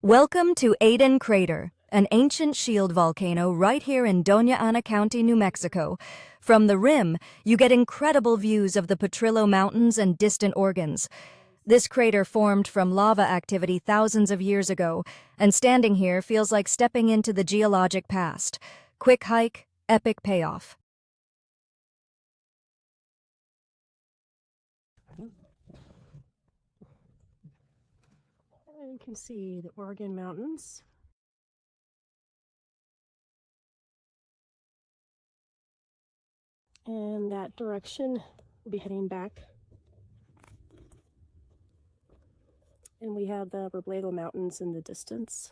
Welcome to Aden Crater, an ancient shield volcano right here in Doña Ana County, New Mexico. From the rim, you get incredible views of the Potrillo Mountains and distant Organs. This crater formed from lava activity thousands of years ago, and standing here feels like stepping into the geologic past. Quick hike, epic payoff. And you can see the Oregon Mountains. And that direction, we'll be heading back. And we have the Robledo Mountains in the distance.